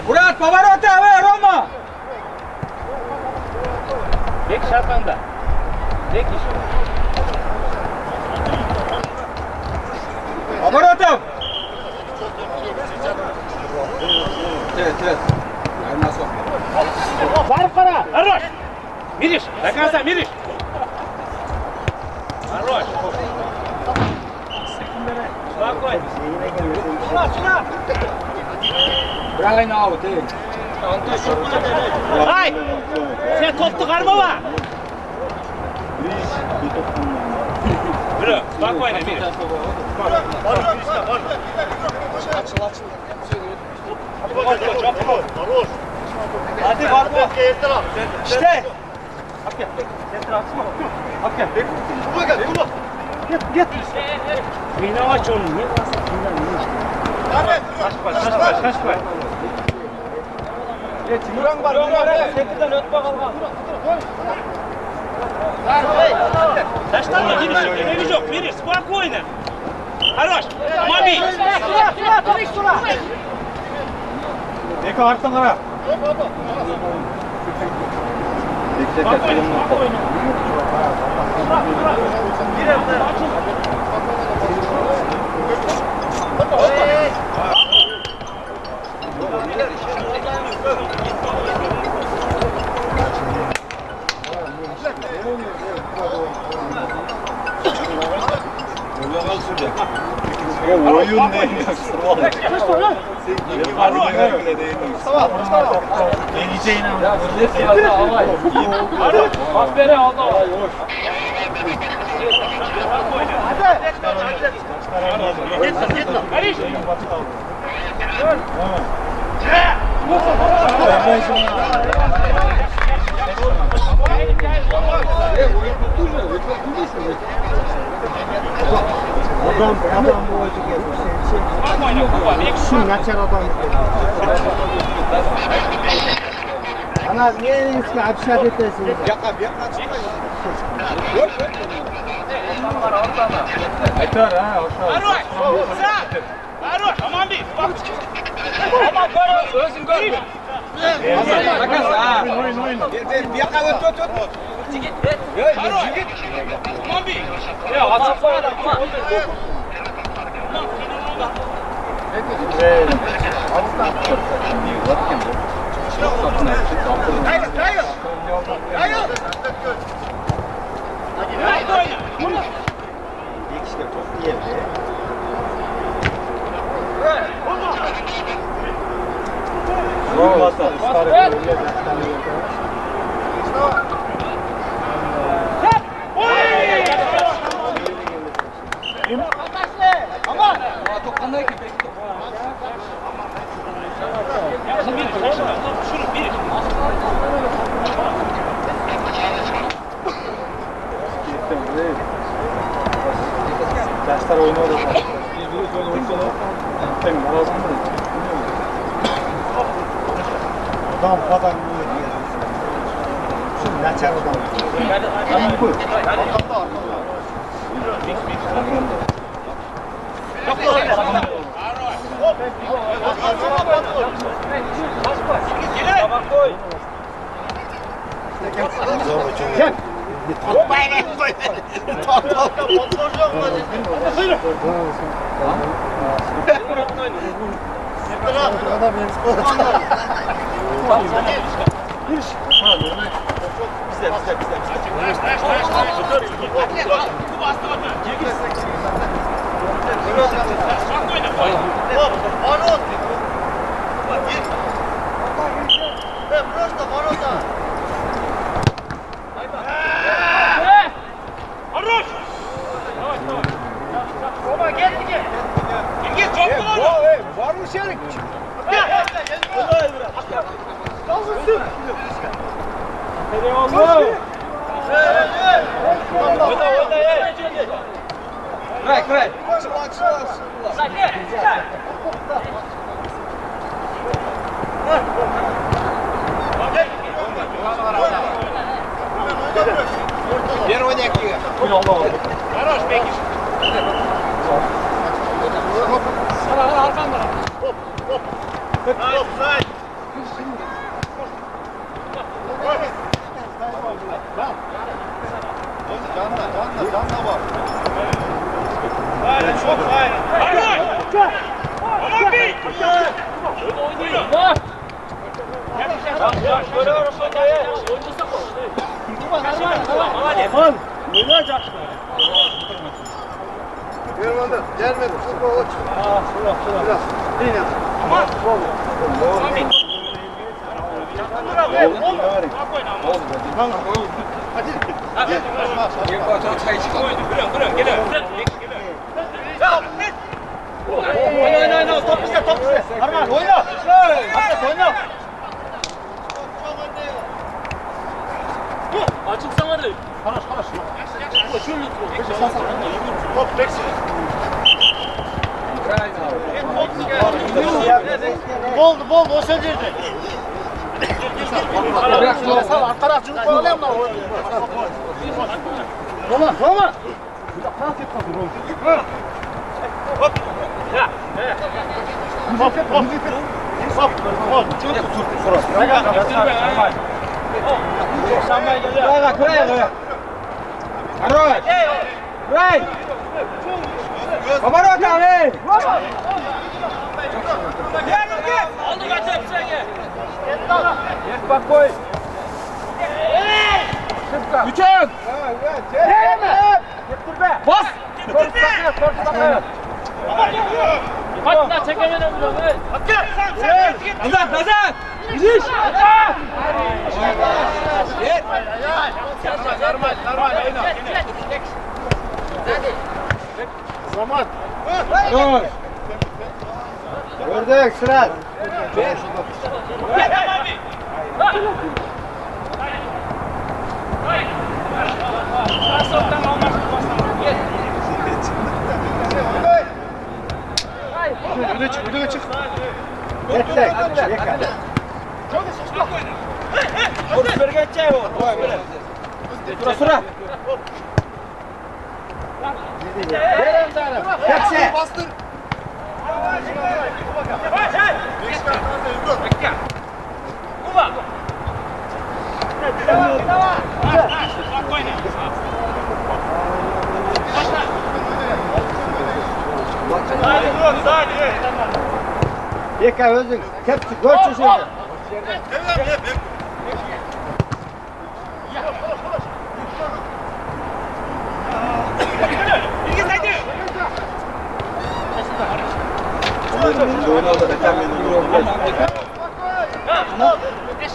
Murat, повороты, аве, Рома! Бек шапанда. Бек еще. Поворотов! Барып қара! Хорош! Мириш, до конца, Мириш! Хорош! Спокойно! Сюда! Бұрағайын ауы, тегін. Ай! Сен топты қармала! Бұры, спокойно, Мириш. Hadi var bu. İşte. Gel. Gel. Gel. Beni aç onu. Niye Kaç koy. Timurang var. Sekizden ötme kalma. Taşlanma giriş. Emeği yok. Verir. Spokojno. Хорош. Mami. Sıra. Eko arkadan ara. Oyun neymiş? Geleceğine Bak beni aldı. Adam bu acı gelmiş. Şimdi kaçar adam. Ana niye eski abşat etesin? Yaka Aytar ha. Хорош, aman bir. Aman koy. Özün gör. Bir yaka tut. Хорош. Aman bir. Ya atsaplar da. Aman! Zaten Marazan da Adam adam yiyor diye. Şu naçar adam. Hadi koy. Arkamda arkamda. Gel. Gelmedi. Oyna. Top bizde. Arman oyna. Hadi oyna. Açıksan hadi. Хорош. Hop beksin. Boldu o sözüydü. Alt taraf çünkü koyalım da. Roma. Hatta çekemedim bunu. Nazar. Gidiş. Normal oyna. Zaman. Gördük sıra. Öne çık. Bekle. Sıra. Hepsi. Bastır. Yeka özün. Hepsi görçü şöyle.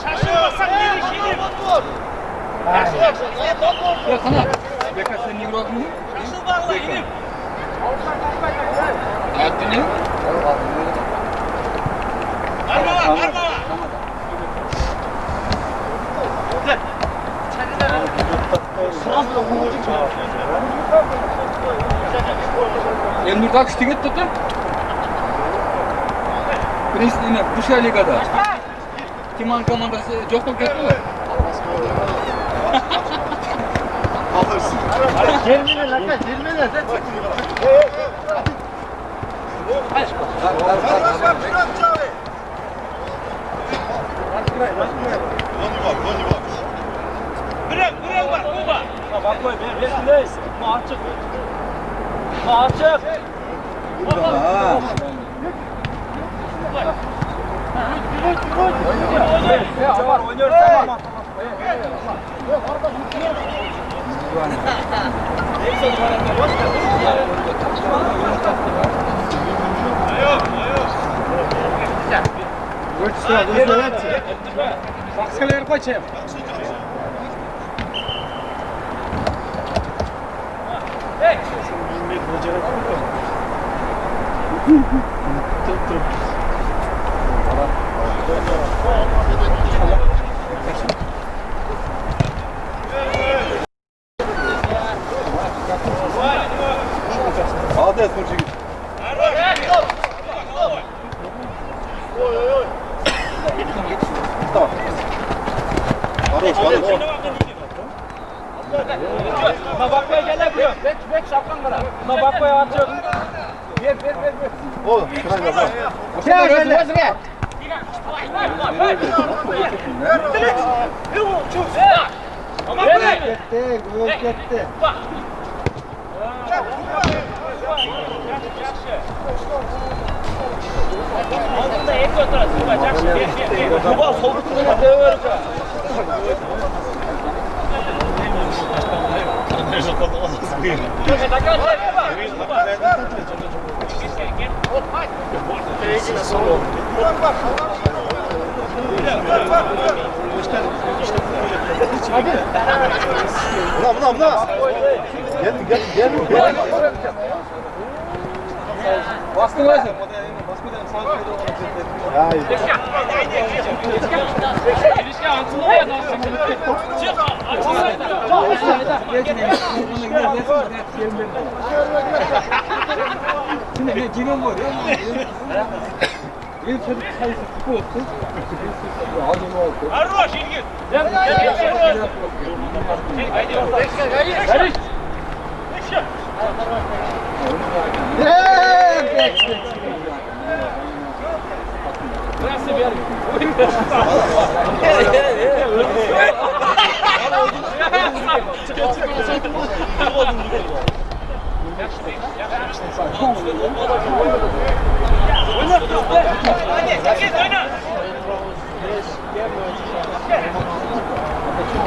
Şaşırmasak ne işini? Beka sen niye bırakmıyorsun? Şaşır vallahi inim. Haddini. Arma. Endi tak üstüne tuttum. Pristina, Pusha Ligada. Kiman komandası Joko ketdilar. Alırsın. Gelmene lan, gelmene. Bırak bak Kuba. Bak koy besindeyiz. Bu açık. Bu açık. Oynuyor tamam. Baksalar kaçayım. Adet Burcu. Tamam. Buna bakmaya gel buraya. Bek şapkan kara. Buna bakmaya açık. Ver. Oğlum, şuraya bak. Gel. Gitti, gol gitti. Kuba sol kutuna devirir. Buna. Gel. Bastın lazım. Ya, Şimdi ne cinon var ya? Bir çocuk sayısı tutu olsun. Hadi ne oldu? Arroş ilgin.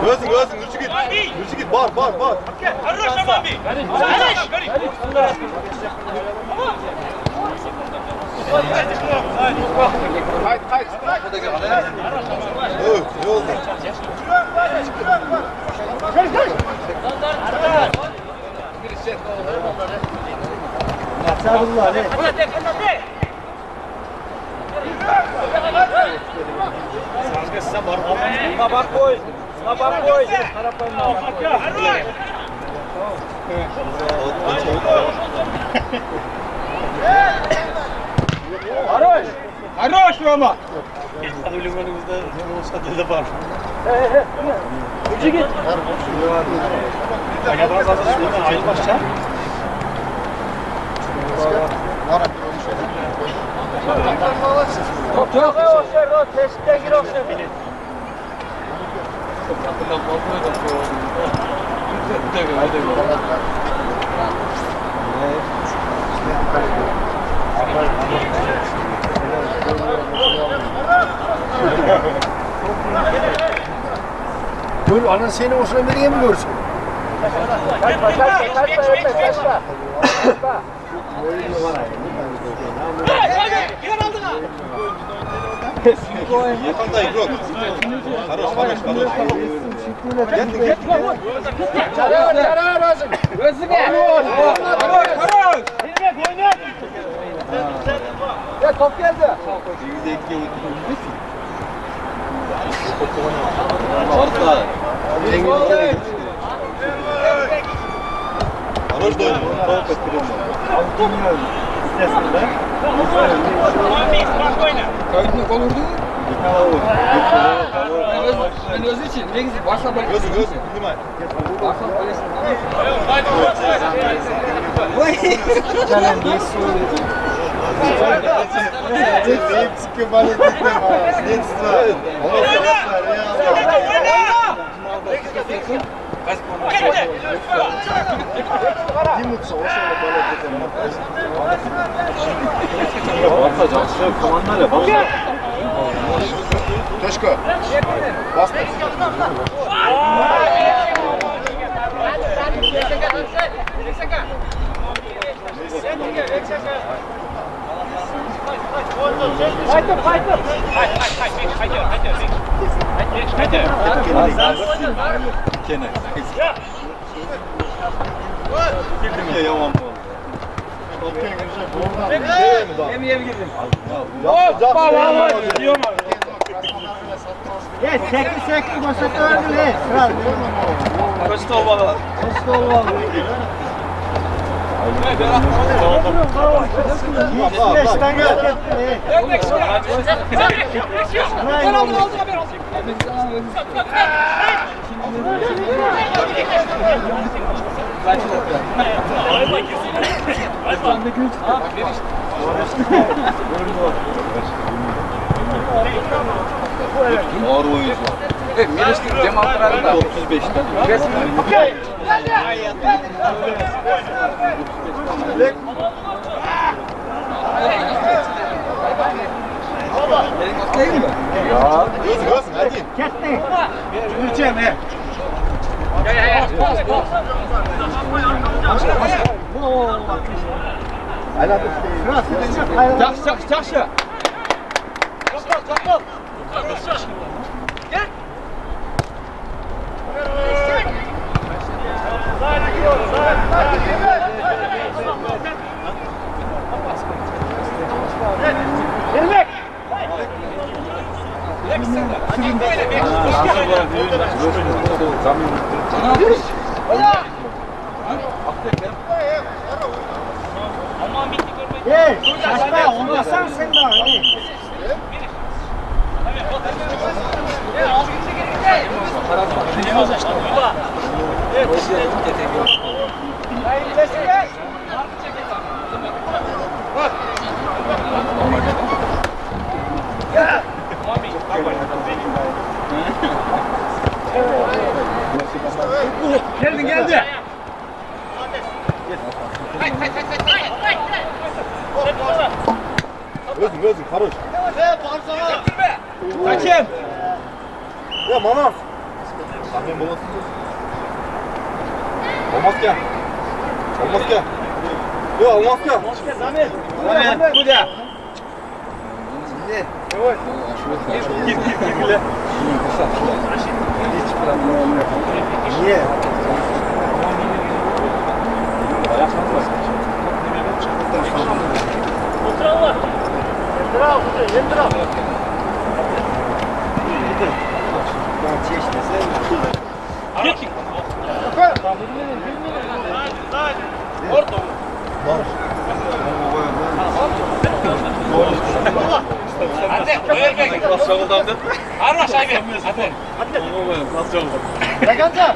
Görsün, Nurçu git, bağır. Arroş tamam bir. Ne oldu? Açarlar ne? Buna bak koy. Arroş Roma. Gör, anan seni hoşuna nereye mi görsün? Kaçma. Yakında İbrok. Karoş. Çare lazım. Gözüne. Arroş. Ya top geldi. Karoş da oynuyor. Spokojnie. Kayıtlı gol vurdu. Ben özü için ne güzel varsa böyle. Gözü gözü. Bilmem. Varsa böyle. Canım yesu. Липецкий болельщик, детство. Димутса ошол Varsa жақсы команда бала. Точка. Басты. Sekli koşatlar bile. Koştu olmalı. Beşten gel. Ağır oyuncu. Mirişlik Cemal Kırar'da. 35'te. Göz göz hadi. Kettin. Ülkem he. Жақсы. Şaşma olmasan sen de hadi. Geldi. Gözün хорош. Kaçın. Ya mama. Sahne bolasın. Olmaz ki. Yok olmaz ki. Bu da. Niye? Nasıl çalıldı? Arma şaybe. Nasıl çalıldı? Yakanca.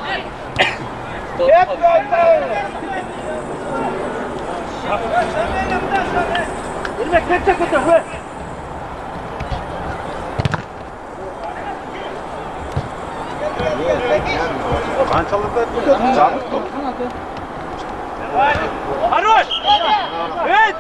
Haroş! Evet!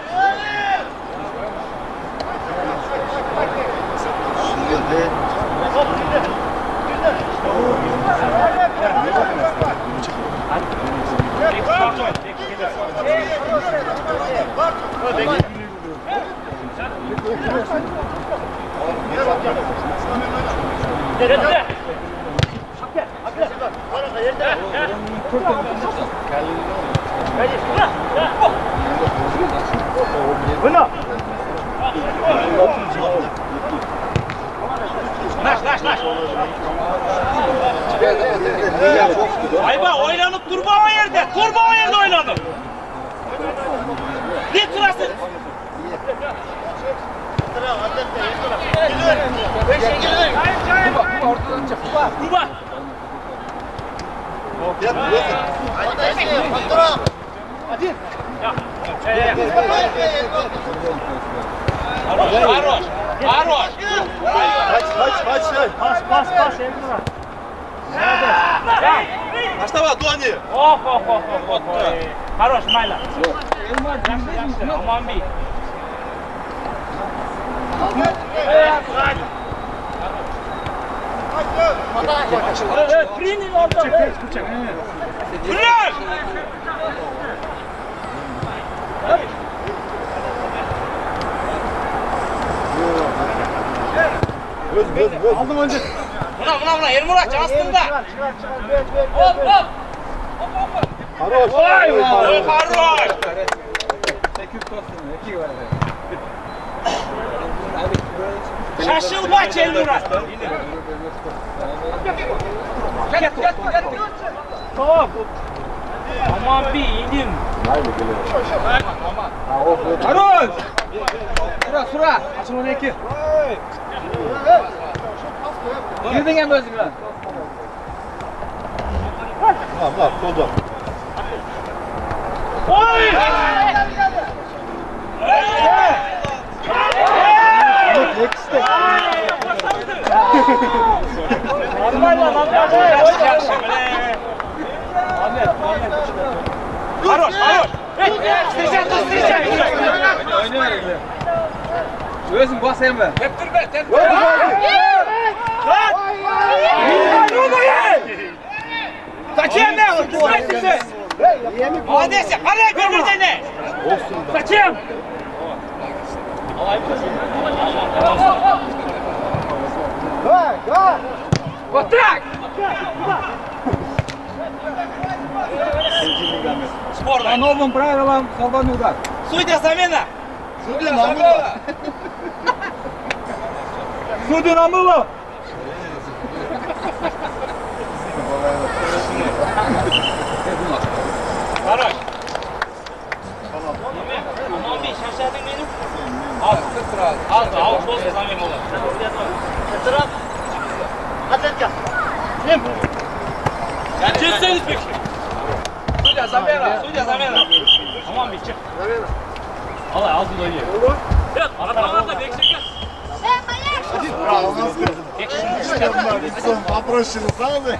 Bunu. Ayba oynanıp durma o yerde. Durma o yerde oynanıp. Git sırası. Kuba ortadan çık. Kuba. Хорош. Хорош. Pas. Elmira. Başla Doğani. Oh. Хорош, Mayla. Aman bir. Prinin orada. Bırak! Göz. Aldım önce. Buna Elmiraç aslında. Hop. Haroş. Vay Haroş. Şaşılmaç Elmiraç. Gel. Top. Aman bir inim. Haroş! Sura! Açın onu iki. Girdin hem özgür lan. Bak, solda. Oy! Yakıştı. Haroş. Özüm basayım ben. Saçım ne? Hadi sen araya birbirine ne? Saçım. Oturak. Спорно. По новым правилам слабоный удар. Судья замена. Суди на мыло. Хорош. Aman bir şaşırdın benim. Al olsun zamena olur. Ya çözseniz peki. Судья замена. Aman bir çık. Allah ağzı dönüyor. Evet, arabalarda bekleyeceğiz. Попроще, правда?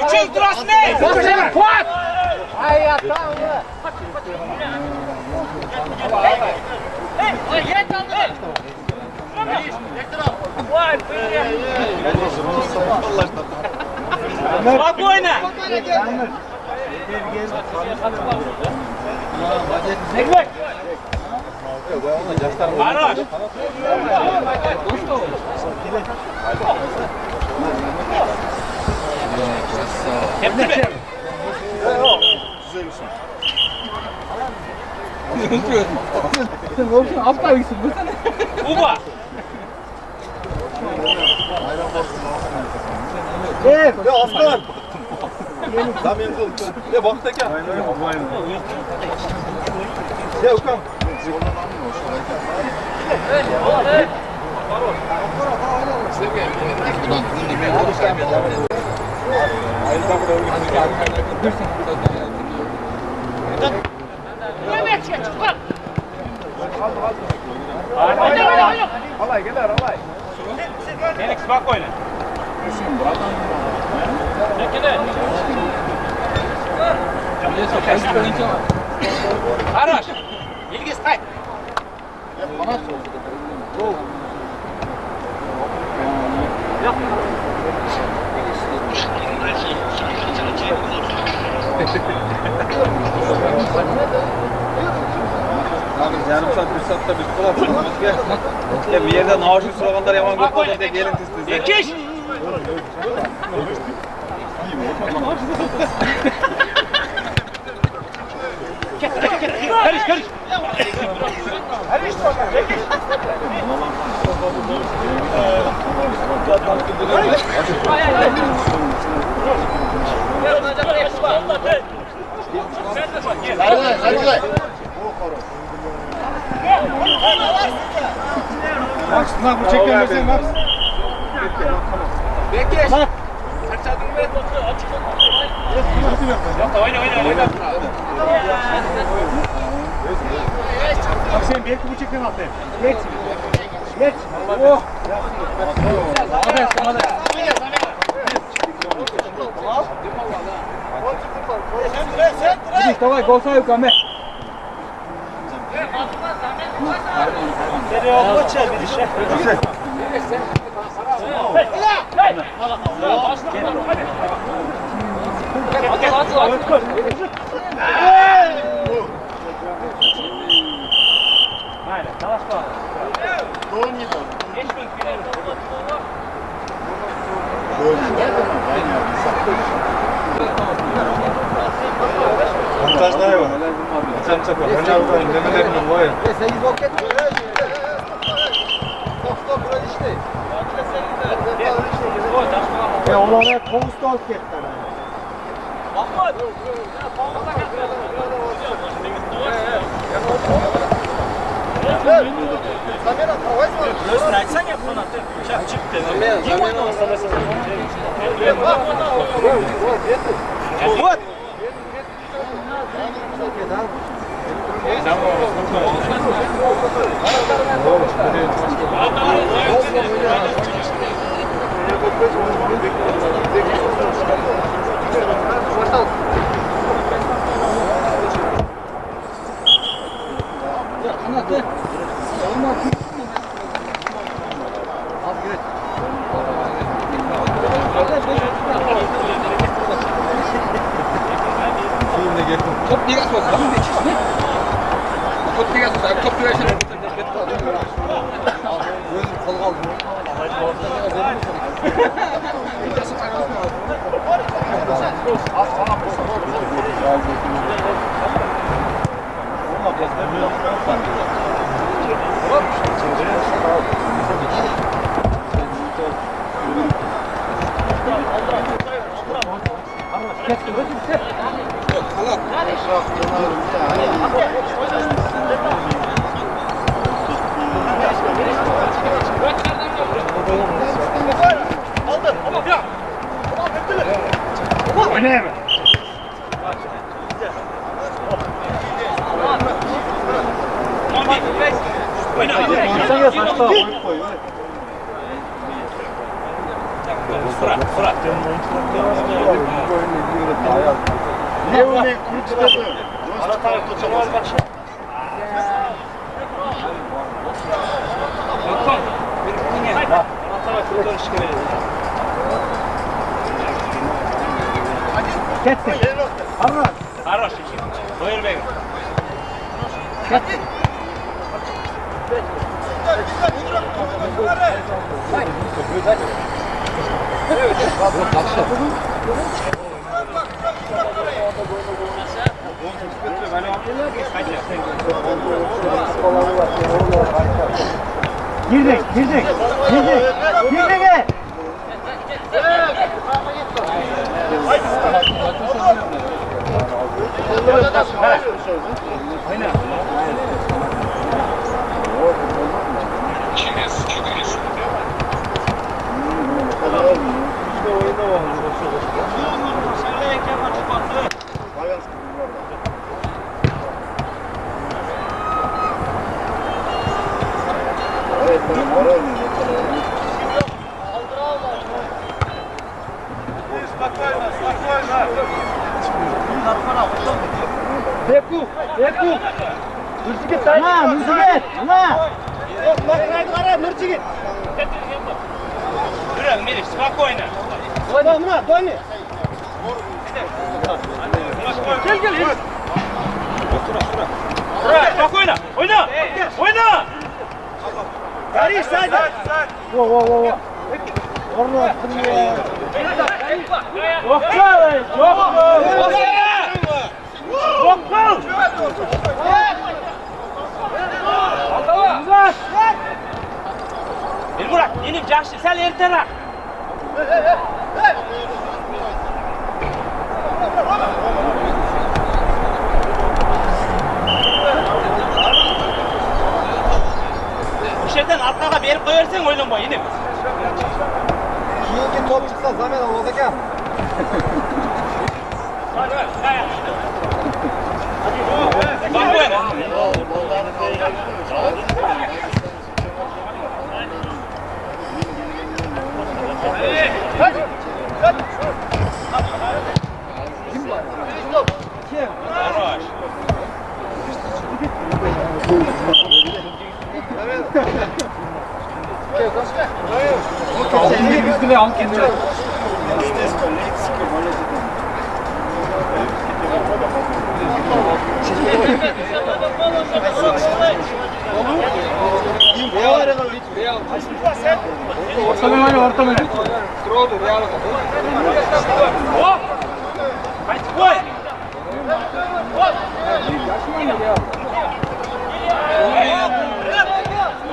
Üçüncü turası ne? Fuat! Спокойно! Хорош! Hepsi Sen olsun aptal gitsin bu sene. Kuba! Ya aslan. Zamin kıl. Ya bak teker. Ya Okan. Феникс, спокойно. Хорош! Ilgi стать! Yarım saat, bir saatte biz kulak. Ya bir yerden ağaçı sulaganlar yaman kopmadı diye gelin tüstüze. Dikiş! Karış! Max, bu çekten versene Max. Bekle. Bak. Oyna. Bak sen belki bu çekten at. Geç. Geç. Oh. Hadi. Иди, давай, голосовой ко мне. Montajda yok. Sen çakal. Ben oradan demelerini koy. Sen izok et. Stop, burası işte. Ya onlara posta alıp getler. Просто айтсаң я фанаты. Сейчас çıktı. Kim oynamasın mesela? Вот. Top digas olsun. Top digas olsun. Top digas olsun. Gözüm kol kaldı. Oynayamam. Sen ya saçta oyun koy. Sıra. Levne kurtladı. Ara tarafta çalar bak. Кетти. Хорош. Buyur bey. Кетти. Girdik. Beku. Nurjigit. Nurjigit. Yürü Meriç, спокойно. Дойни. Gel. Sıra, спокойно. Oyna. Gari sadece. Во. Orada kırmıyor. Elmurat, yenip жақсы, сәл ертерек. boş yerden arkaya verip koyarsan oynama yine. Keyingi top çıksa zaman olmaz ekan. Bak bu yana. Хорош. Üstüne al kendini. Ortamaya var ortamaya. Strodo, real. Hop. Haydi koy.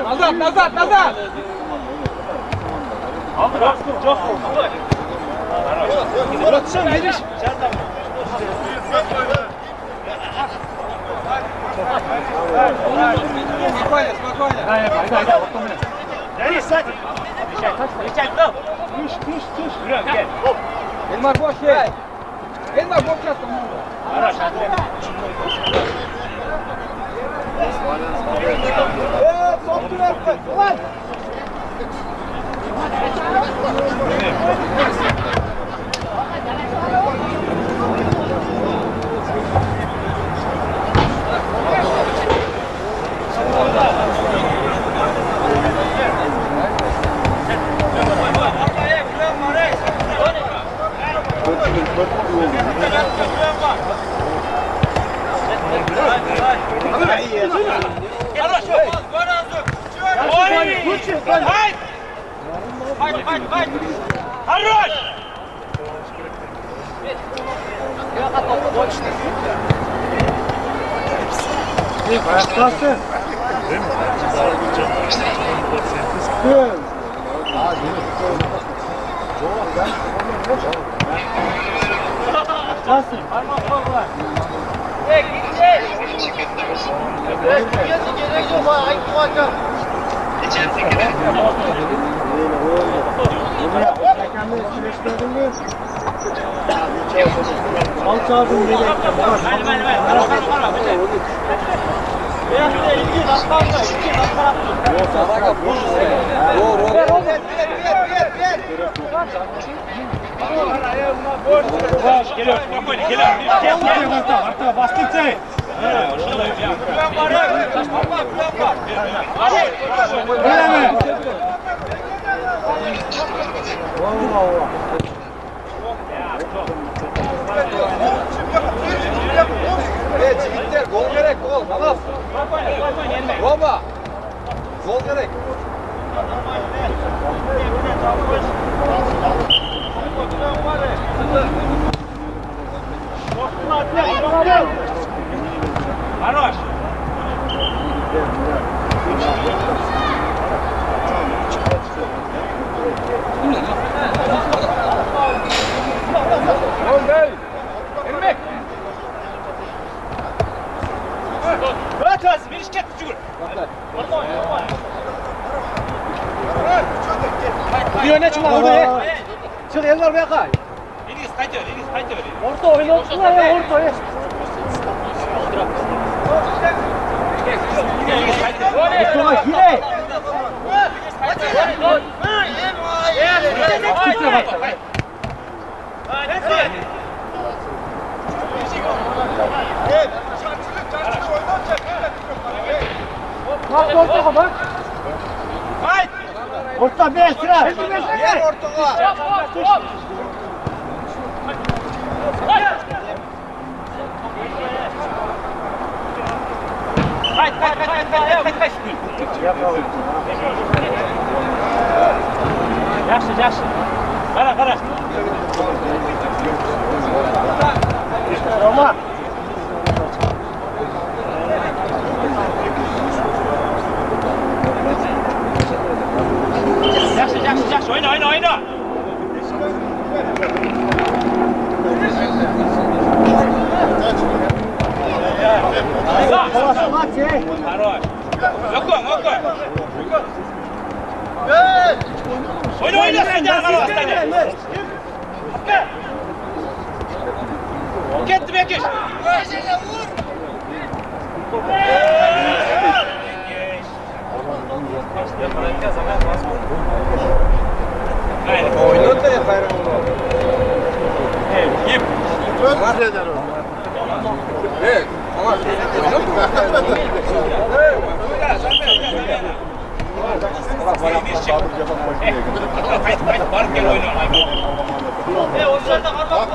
Назад, назад, назад! Çok. Murat sen geliş. Спокойно, спокойно. Дай, ortamaya. Deniz hadi. Geçer dur. Tuş. Yürü gel. Elmar boş yer. Elmar boş yat. Хорош hadi. Хорош! Ayaktasın. Alçağdım beni. Geliyor, spokojnie, geliyor. Artık bastıkça. Öyle mi? Çivitler, gol gerek, gol. Tamam. Roba. Gol gerek. Хорош! Gol değil. Elmek. Ötüz, bir işket küçük. Bir öne çık orada. Çık Elmar Bey kay. İniz kaytıyor. Orta oynattılar ya ortaya. Mustafa yine. Bak ortaya bak. Haydi! Orta bir sıra. Yer ortaya. Haydi. Yaxşı. Qara. Roma. Yaxşı. Oyna. Хорош. Хорош. Yok lan. Oyna sen de Arman Aslan'ı. Gitti Bekir. Oynat da ya hayran olur. Yip. Evet. Ama Kayıt var gel oyna. O sırada Arman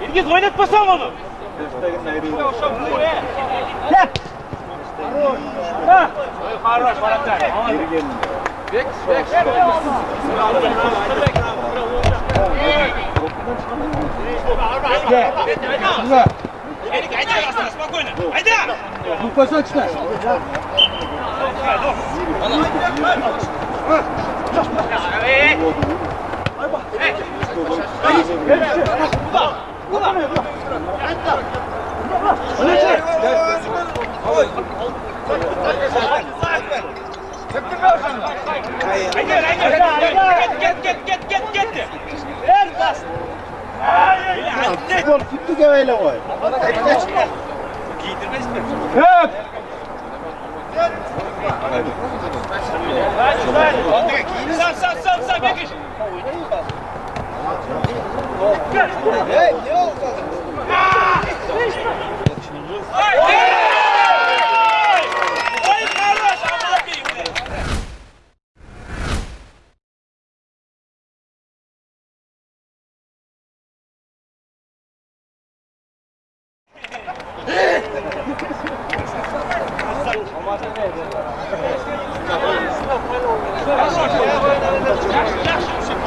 İlgiz oynatmasam onu. Спокойно. Айда! bu koşa çıkar. Get. El bas. Futbol tuttu geveyle koy. Giydirmez mi? Hep. Sağ Bekir. Hey, ne oldu? Ой, хорош, обалдеть.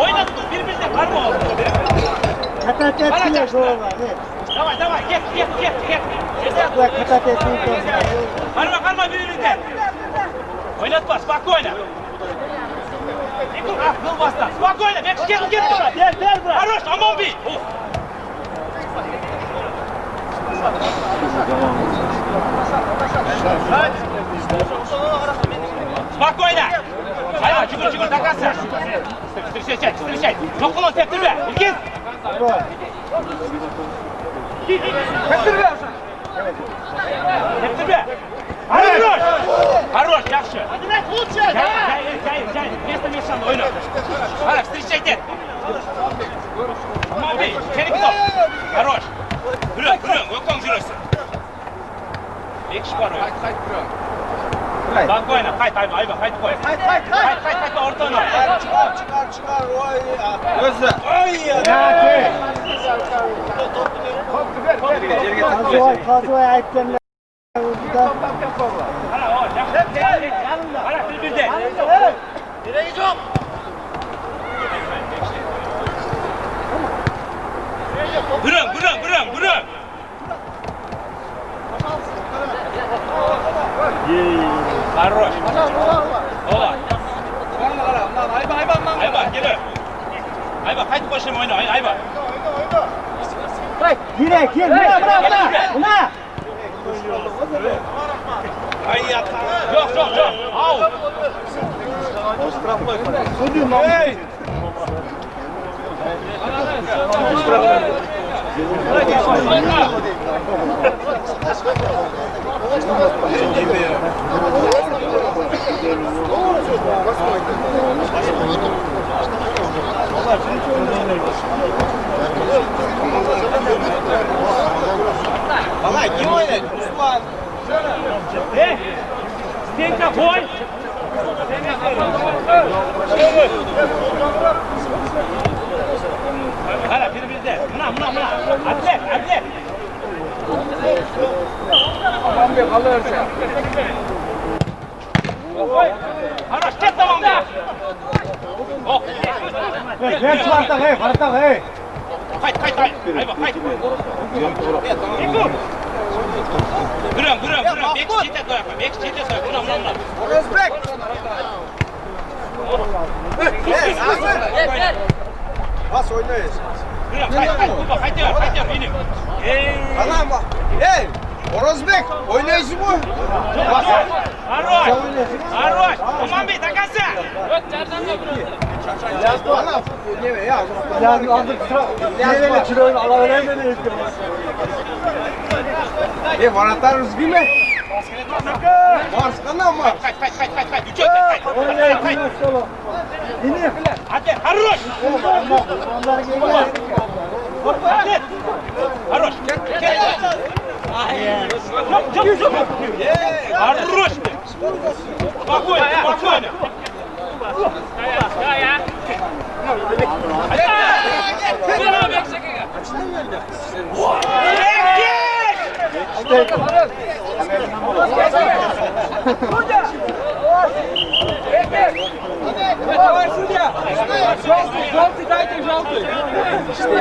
Oynadık birbirine karma oldu. Katatetliye gol var. Давай, get. Bak katatetliye Karma birbirine. Oynatma, спокойно. Kıl bastı. Спокойно, get. Ver. Хорош, aman bir. Спокойно. Ayva, çıkır, takası. Встречай. Çok kolay teptirme. İlgiz. Teptirme. Хорош, yaxşı. Gel. Место Мишан'da oyna. Hadi, встречайте. Aman bir, içeri git o. Хорош. Bürün, Gökhan жүрөсün. Bir kişi var öyle. Спокойно, kayıt Ayva, kayıt koy. Kayıt ortana. Çıkar. Oy ya. Gözle. Oy ya. Kazuay ayıplarına burada. Hala o, yanında. Hala birbirde. Nereye gidiyorsun? Bürün. Хорош. Ola. Ayva, gel. Ayva, kayıt koşayım oyna. Ayva. Direkt gel. Buna. Ay yata. Yok. Au. Hey. Baba kim oynadı? Osman. Stenka koy. Hala birbirde. Buna. Adle. Aman bir kalırsa. Хорош, get tamam da. Oh. Ver çıkartak hey, kartak hey. Hayt. Ayba, hayt. Kırıyorum. Bek çiğde koy. Kırıyorum lan. Özbek. Bas oynayız. Kırıyorum, hayt. Haydi, benim. Anam bak. Hey. Orozbek oynayışı bu. Haroş. Aman bey takası. Anam. Yeme ya. Yani aldık sıra. Nereye çıroğunu alaveremedi. Varantar rızgı mı? Mars kanam var. Hayt. Üçe hayt. Yine. Hadi Haroş. Hadi. Haroş. Gel. Çok. Haroş. Спокойно. Ya. Давай, судья! Желтый, дайте желтый!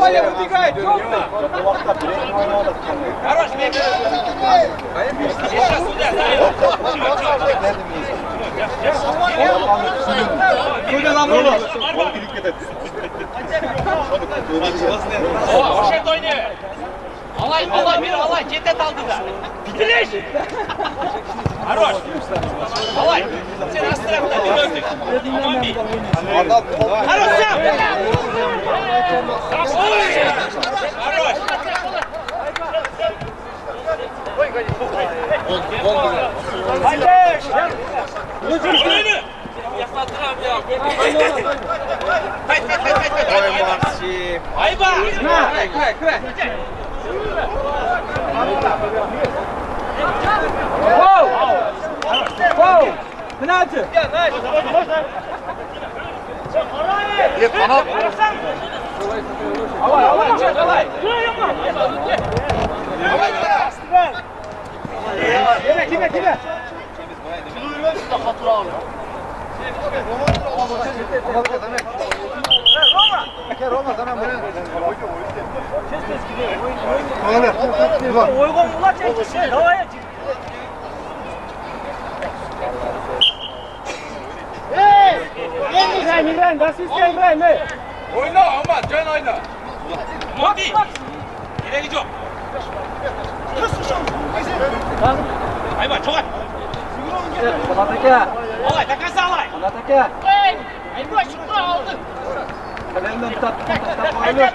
Оля, выбегает, желтый! Хорош, беги! Сейчас сюда, Судя нам olur. Hoşet oynuyor. Alay, cennet aldı da. Bitiriş! Haroş! Alay! Sen az tarafta bir öldük. Aman bir. Haroş sen! Haroş! Haydi! Oyunu! Ayba! Фау! Penaltı! Alay! Kime? Roma sana mı? Oygun ula çekişsin. Havaya çık. İbrahim, das ist der İbrahim. Oyna ama can oyna. Mandi. İleri gidiyor. Ayba çok at. Kanataka. Alay takası alay. Kanataka. Ayba şunu aldı. Kalemden tap oyunu.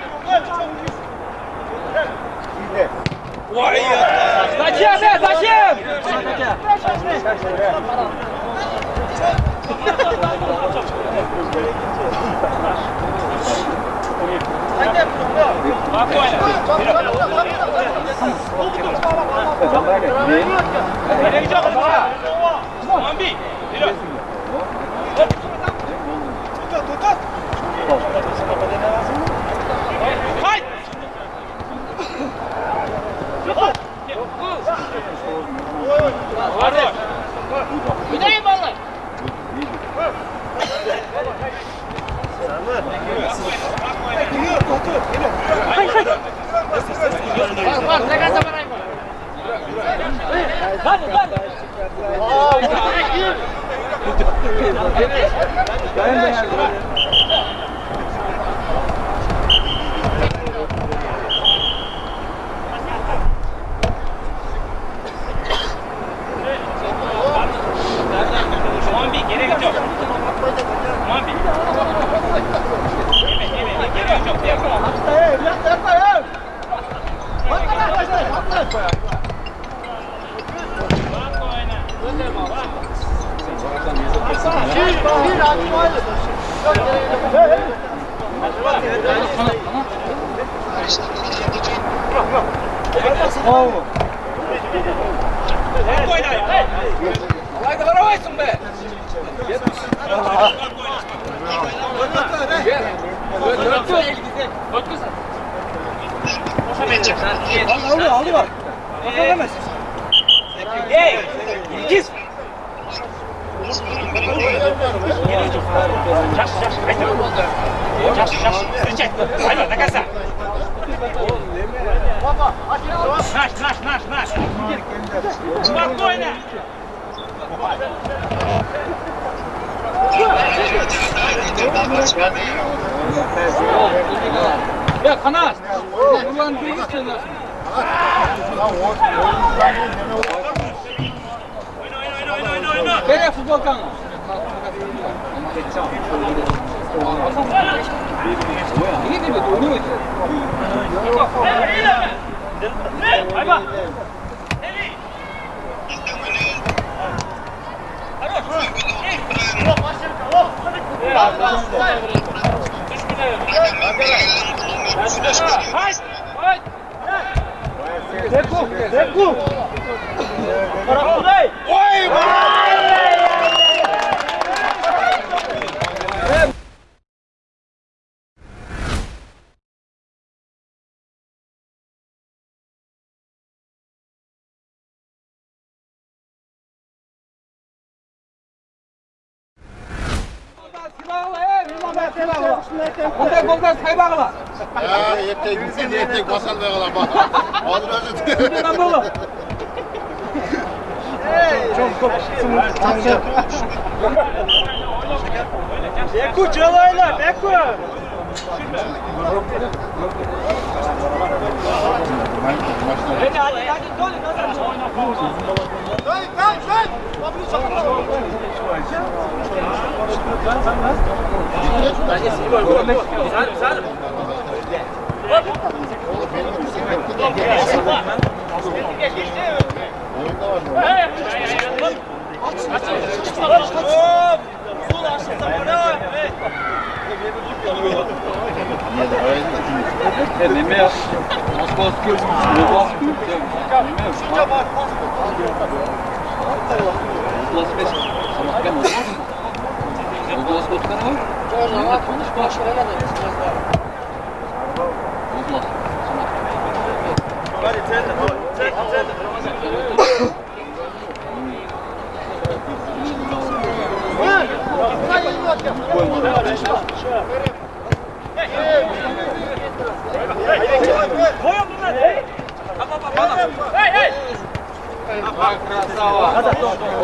Vay ya. Zачем? Kanataka. Спокойно. İleri gidiyor. Mandi. Yürü. Haydi. Haroş. Gideyim vallahi. Bak ne kadar parayım var. Hadi. Mambi geri gidiyor. Mambi. Yeme. Geri gidiyor. Haydi varamayısın be. Aldı bak. Bakamaz. Hey! İkiz! Ayva, do końca. Nasz. Spokojnie. Ya kanat. Ulan bir gitsene. Oyna. Nereye futbol kanı? İyi değil mi? Oynuyor. Ayva. Deku. Bunday boldan saybağla. Ya yetek basan da kala bak. Adır özü. Bundan bolu. Deku çalayla, Deku.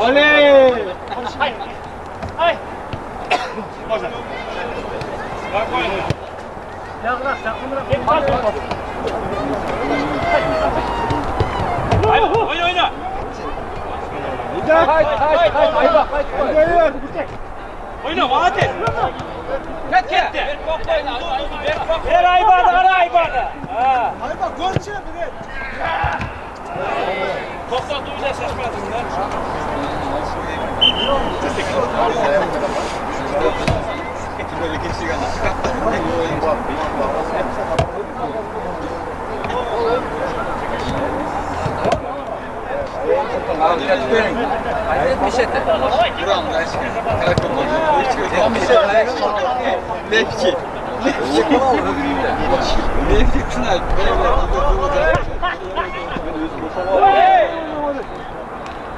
Oyna. Oyna, hadi. Gel. Ver Ayban'ı, ara Ayban'ı. Ayba gol çevir. Toptan duyuyla şaşmadın lan.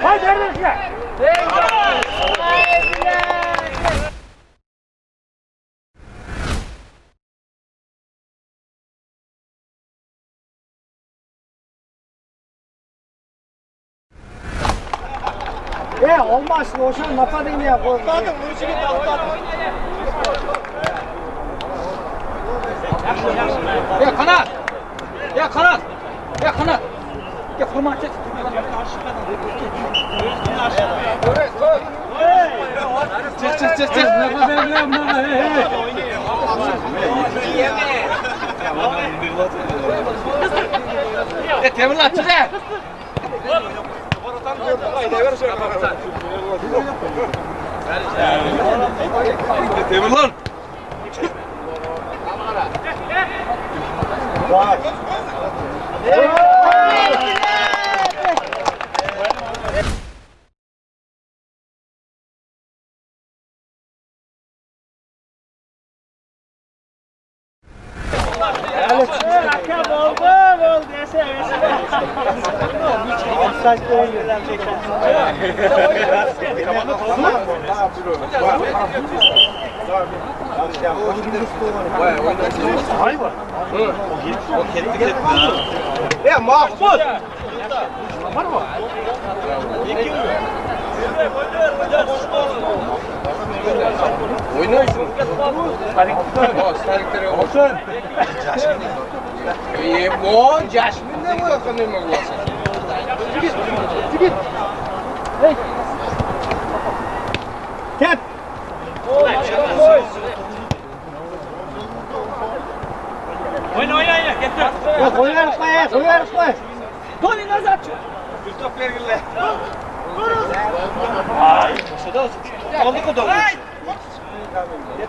Haydi neredesin? Olmaz. Oşan napadın ya. Atladım. Vurucu gitti atladım. Ya kanat. Ya forma çek. Çek. Ne kadar ne bunlar? Temel at çek. Temel lan. Acabou, gol, gol, desce. Ya Mahmut! Oynuyorsun. Olsun. O Jasmine ne bu yakın ne bu? Ket. Oyna. Getir. Yok oynarız koy. Tony nazar. Bir top ver gille. Ay, boşa da oldu mu da? Git.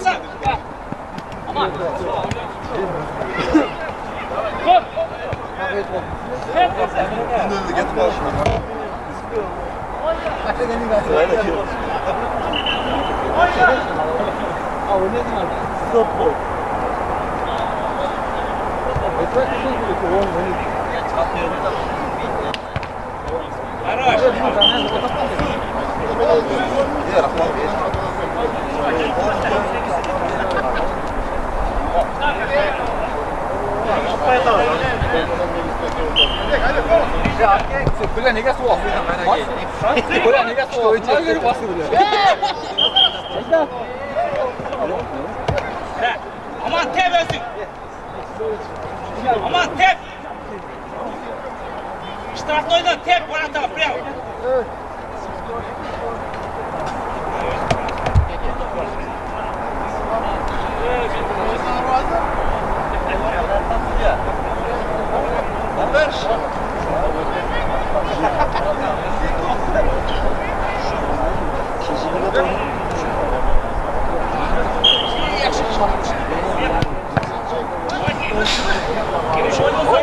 Sal. Aman. Gol. Kyllä niitä suo. Kyllä niitä suo. Itse passi bile. Aman tep özün. Aman tep. Штрафной oyna tep ворота прямо.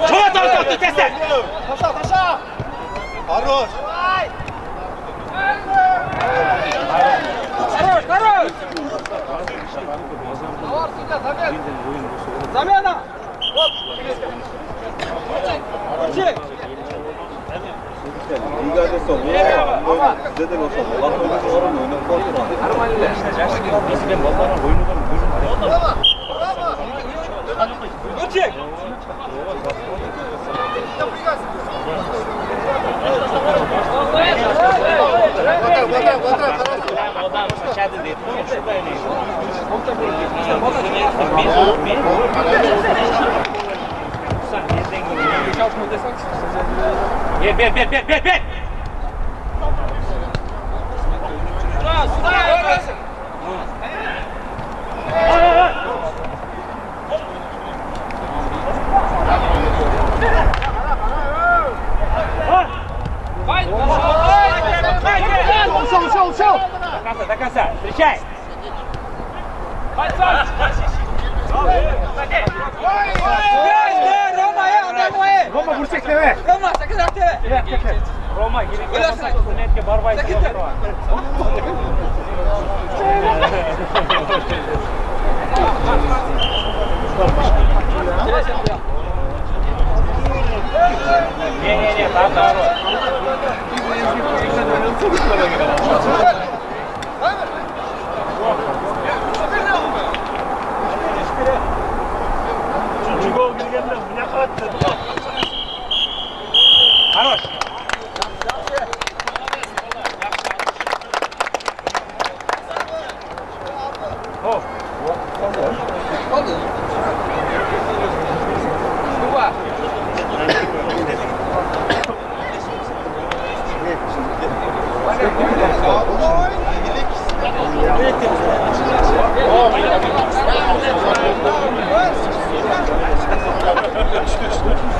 Çova tortu teste. Taşa. Хорош. Хорош! Замена! Чек! Ligadesi oldu. Zeden olsa Allah bilir oranı oynamak lazım. Bizden vallahi oyundan Чек! Бей. Ушел. До конца. Встречай. Рома vuracak deme. Roma sakın rakte! Roma gelin. Netke barbayı. Не, наоборот. Хорош. О. Düştü.